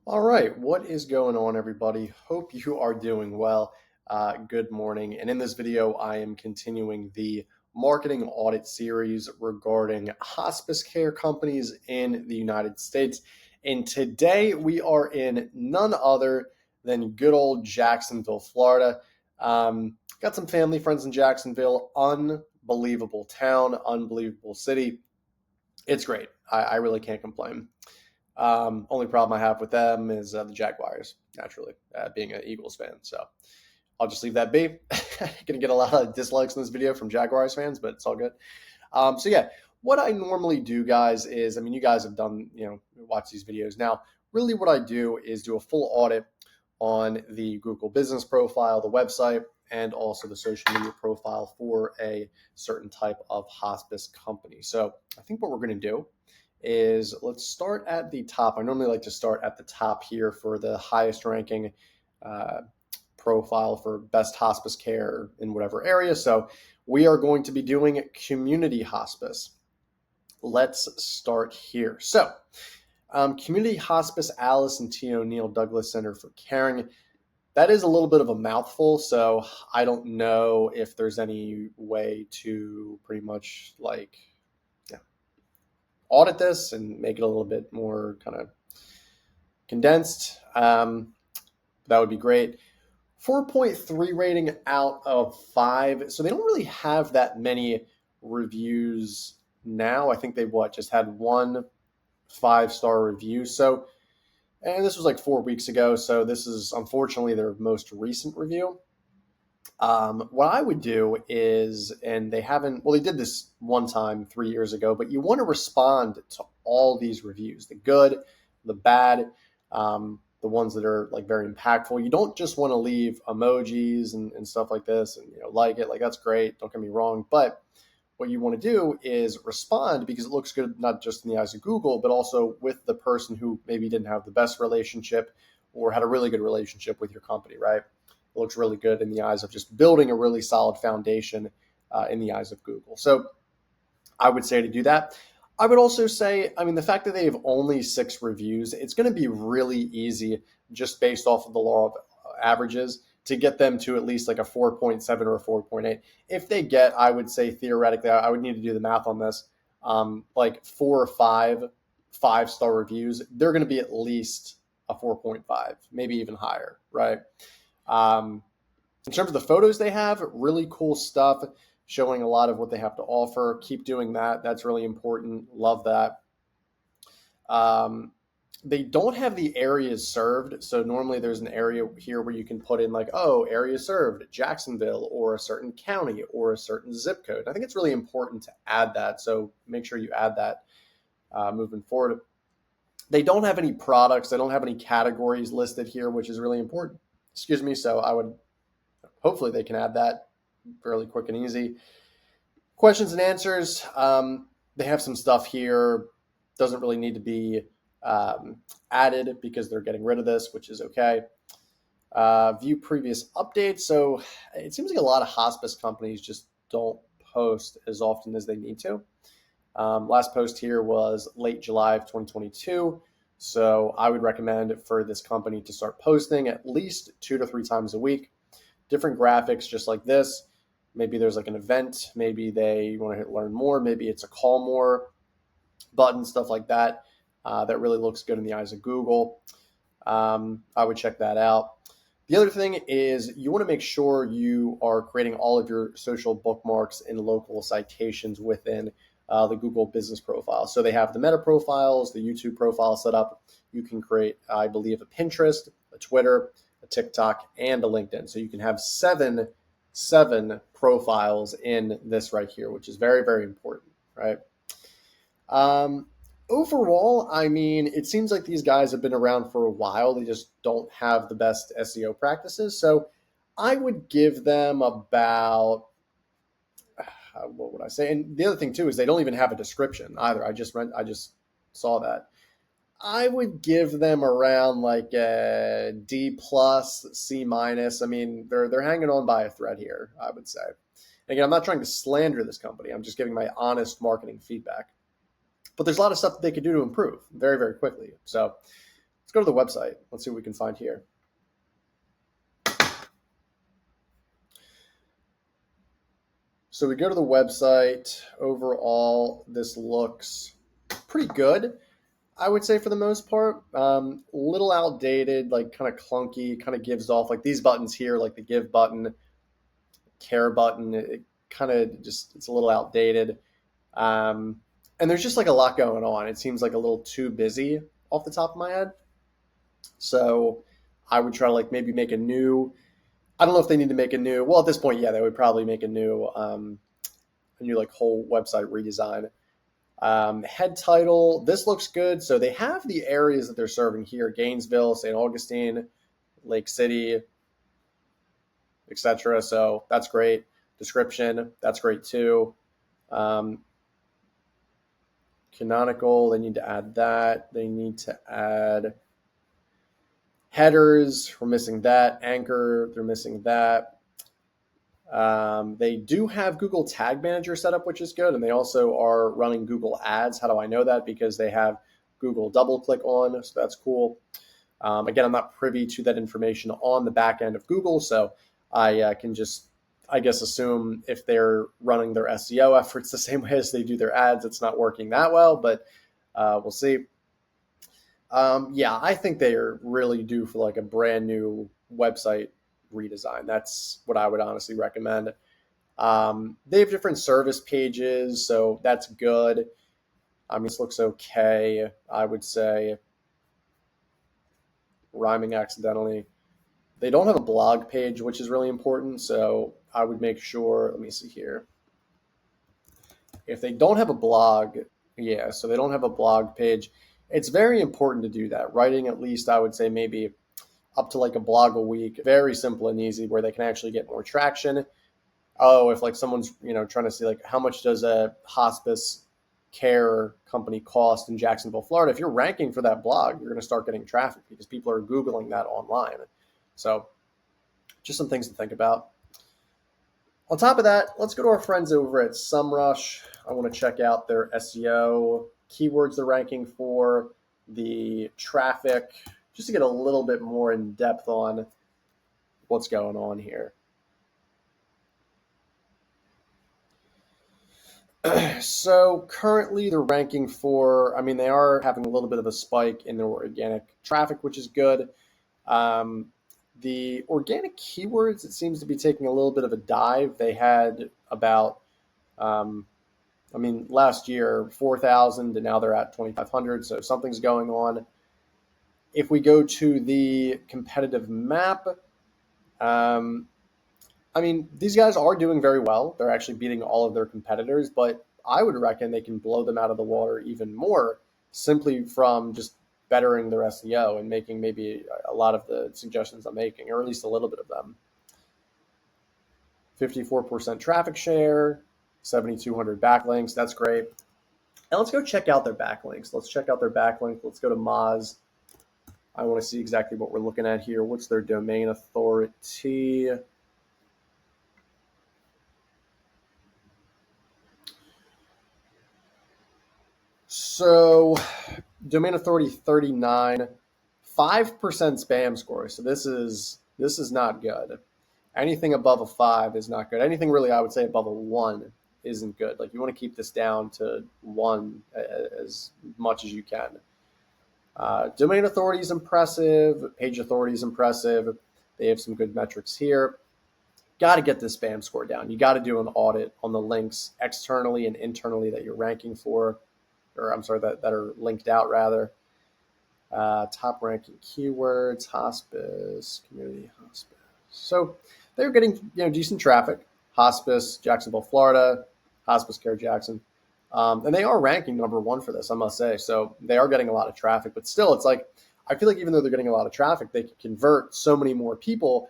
All right, what is going on, everybody? Hope you are doing well. Good morning. And in this video, I am continuing the marketing audit series regarding hospice care companies in the United States. And today we are in none other than good old Jacksonville, Florida. Got some family friends in Jacksonville. Unbelievable town, unbelievable city. It's great. I really can't complain. Only problem I have with them is the Jaguars, naturally, being an Eagles fan. So I'll just leave that be. Gonna get a lot of dislikes in this video from Jaguars fans, but it's all good. So yeah, what I normally do, guys, is you guys have done, watch these videos now. Really, what I do is do a full audit on the Google business profile, the website, and also the social media profile for a certain type of hospice company. So I think what we're going to do is let's start at the top. I normally like to start at the top here for the highest ranking uh, profile for best hospice care in whatever area. So we are going to be doing community hospice. Let's start here. So community hospice, Alice and T. O'Neill Douglas Center for Caring. That is a little bit of a mouthful, so I don't know if there's any way to pretty much audit this and make it a little bit more kind of condensed. That would be great. 4.3 rating out of 5. So they don't really have that many reviews now. I think they've just had one 5-star review. So, and this was like 4 weeks ago. So this is unfortunately their most recent review. What I would do is, and they haven't, well, they did this one time 3 years ago, but you want to respond to all these reviews, the good, the bad, the ones that are like very impactful. You don't just want to leave emojis and stuff like this and, like it, like that's great. Don't get me wrong. But what you want to do is respond because it looks good, not just in the eyes of Google, but also with the person who maybe didn't have the best relationship or had a really good relationship with your company, right? It looks really good in the eyes of just building a really solid foundation in the eyes of Google. So I would say to do that. I would also say, the fact that they have only 6 reviews, it's going to be really easy just based off of the law of averages to get them to at least like a 4.7 or a 4.8. If they get, I would say theoretically, I would need to do the math on this, like 4 or 5 5-star reviews, they're going to be at least a 4.5, maybe even higher, right? In terms of the photos they have, really cool stuff, showing a lot of what they have to offer. Keep doing that. That's really important. Love that. They don't have the areas served. So normally there's an area here where you can put in like, oh, area served, Jacksonville, or a certain county or a certain zip code. I think it's really important to add that. So make sure you add that moving forward. They don't have any products. They don't have any categories listed here, which is really important. Excuse me. So I would, hopefully they can add that fairly quick and easy. Questions and answers. They have some stuff here. Doesn't really need to be added because they're getting rid of this, which is okay. View previous updates. So it seems like a lot of hospice companies just don't post as often as they need to. Last post here was late July of 2022. So I would recommend for this company to start posting at least 2 to 3 times a week. Different graphics just like this. Maybe there's like an event. Maybe they want to learn more. Maybe it's a call more button, stuff like that. That really looks good in the eyes of Google. I would check that out. The other thing is you want to make sure you are creating all of your social bookmarks and local citations within the Google business profile. So they have the meta profiles, the YouTube profile set up. You can create, I believe, a Pinterest, a Twitter, a TikTok, and a LinkedIn. So you can have seven profiles in this right here, which is very, very important, right? Overall, it seems like these guys have been around for a while. They just don't have the best SEO practices. So I would give them about, what would I say? And the other thing too is they don't even have a description either. I just saw that. I would give them around like a D plus, C minus. They're hanging on by a thread here, I would say. Again, I'm not trying to slander this company. I'm just giving my honest marketing feedback. But there's a lot of stuff that they could do to improve very, very quickly. So let's go to the website. Let's see what we can find here. So we go to the website. Overall, this looks pretty good, I would say, for the most part. Little outdated, like kind of clunky, kind of gives off like these buttons here, like the give button, care button. It kind of just, it's a little outdated. And there's just like a lot going on. It seems like a little too busy off the top of my head. So I would try to like maybe make a new, I don't know if they need to make a new, well, at this point, yeah, they would probably make a new like whole website redesign. Head title, this looks good. So they have the areas that they're serving here: Gainesville, St. Augustine, Lake City, etc. So that's great. Description, that's great too. Canonical, they need to add that. They need to add headers, we're missing that. Anchor, they're missing that. They do have Google Tag Manager set up, which is good. And they also are running Google Ads. How do I know that? Because they have Google DoubleClick on, so that's cool. Again, I'm not privy to that information on the back end of Google, so I can just, I guess, assume if they're running their SEO efforts the same way as they do their ads, it's not working that well, but we'll see. Yeah, I think they are really due for like a brand new website redesign. That's what I would honestly recommend. They have different service pages, so that's good. I mean, this looks okay, I would say. Rhyming accidentally. They don't have a blog page, which is really important, so I would make sure, let me see here. If they don't have a blog, yeah, so they don't have a blog page. It's very important to do that. Writing at least, I would say, maybe up to like a blog a week, very simple and easy, where they can actually get more traction. Oh, if like someone's, trying to see like how much does a hospice care company cost in Jacksonville, Florida, if you're ranking for that blog, you're going to start getting traffic because people are Googling that online. So just some things to think about. On top of that, let's go to our friends over at SEMrush. I want to check out their SEO, keywords they're ranking for, the traffic, just to get a little bit more in depth on what's going on here. So currently they're ranking for, I mean, they are having a little bit of a spike in their organic traffic, which is good. The organic keywords, it seems to be taking a little bit of a dive. They had about, last year, 4,000, and now they're at 2,500. So something's going on. If we go to the competitive map, these guys are doing very well. They're actually beating all of their competitors, but I would reckon they can blow them out of the water even more simply from just bettering their SEO and making maybe a lot of the suggestions I'm making, or at least a little bit of them. 54% traffic share, 7,200 backlinks. That's great. And let's go check out their backlinks. Let's check out their backlink. Let's go to Moz. I want to see exactly what we're looking at here. What's their domain authority? So domain authority 39, 5% spam score. So this is not good. Anything above a 5 is not good. Anything really, I would say, above a 1 isn't good. Like, you want to keep this down to 1 as much as you can. Domain authority is impressive. Page authority is impressive. They have some good metrics here. Got to get this spam score down. You got to do an audit on the links externally and internally that you're ranking for, or I'm sorry, that are linked out rather. Top ranking keywords, hospice, community hospice. So they're getting decent traffic. Hospice, Jacksonville, Florida, hospice care Jackson. And they are ranking number 1 for this, I must say. So they are getting a lot of traffic, but still, it's like, I feel like even though they're getting a lot of traffic, they can convert so many more people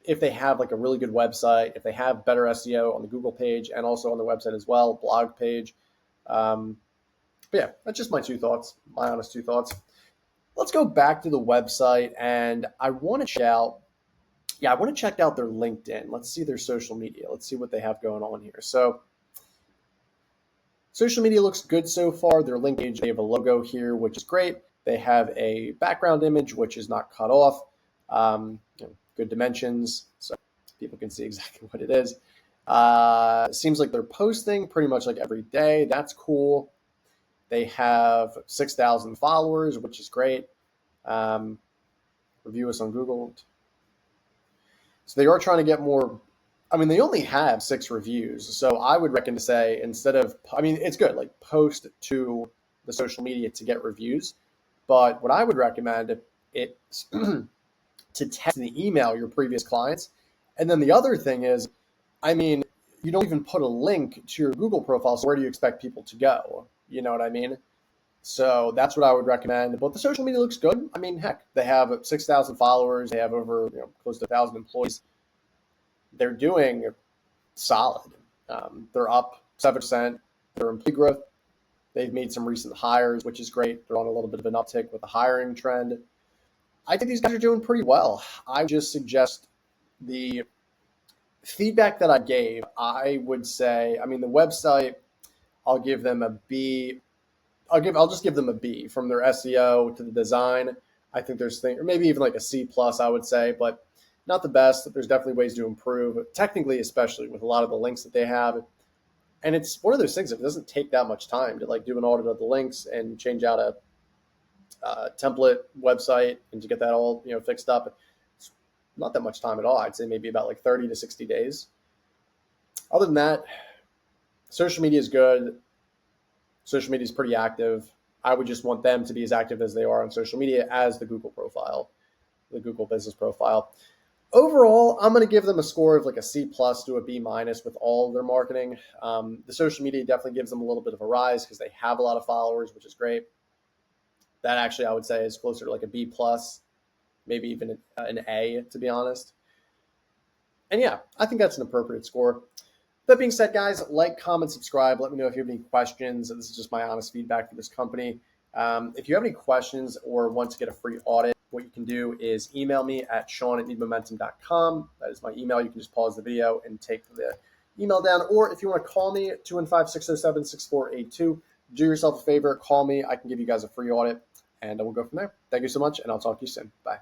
if they have like a really good website, if they have better SEO on the Google page and also on the website as well, blog page. But yeah, that's just my honest two thoughts. Let's go back to the website, and I want to check out their LinkedIn. Let's see their social media. Let's see what they have going on here. So social media looks good so far. Their link page, they have a logo here, which is great. They have a background image, which is not cut off. Good dimensions, so people can see exactly what it is. Seems like they're posting pretty much like every day. That's cool. They have 6,000 followers, which is great. Review us on Google. So they are trying to get more. I mean, they only have 6 reviews. So I would recommend to say, instead of, I mean, it's good, like post to the social media to get reviews. But what I would recommend is to text and email your previous clients. And then the other thing is, I mean, you don't even put a link to your Google profile. So where do you expect people to go? You know what I mean? So that's what I would recommend. But the social media looks good. I mean, heck, they have 6,000 followers. They have over close to 1,000 employees. They're doing solid. They're up 7%. Their employee growth. They've made some recent hires, which is great. They're on a little bit of an uptick with the hiring trend. I think these guys are doing pretty well. I just suggest the feedback that I gave. I would say, I mean, the website, I'll give them a B. I'll just give them a B from their SEO to the design. I think there's things, or maybe even like a C plus, I would say, but not the best. There's definitely ways to improve, technically, especially with a lot of the links that they have. And it's one of those things that doesn't take that much time to like do an audit of the links and change out a template website and to get that all fixed up. It's not that much time at all. I'd say maybe about like 30 to 60 days. Other than that, social media is good. Social media is pretty active. I would just want them to be as active as they are on social media as the Google profile, the Google business profile. Overall, I'm going to give them a score of like a C plus to a B minus with all of their marketing. The social media definitely gives them a little bit of a rise because they have a lot of followers, which is great. That actually, I would say, is closer to like a B plus, maybe even an A, to be honest. And yeah, I think that's an appropriate score. That being said, guys, like, comment, subscribe. Let me know if you have any questions. This is just my honest feedback for this company. If you have any questions or want to get a free audit, what you can do is email me at sean@needmomentum.com. That is my email. You can just pause the video and take the email down. Or if you want to call me, 215-607-6482. Do yourself a favor, call me. I can give you guys a free audit, and we'll go from there. Thank you so much, and I'll talk to you soon. Bye.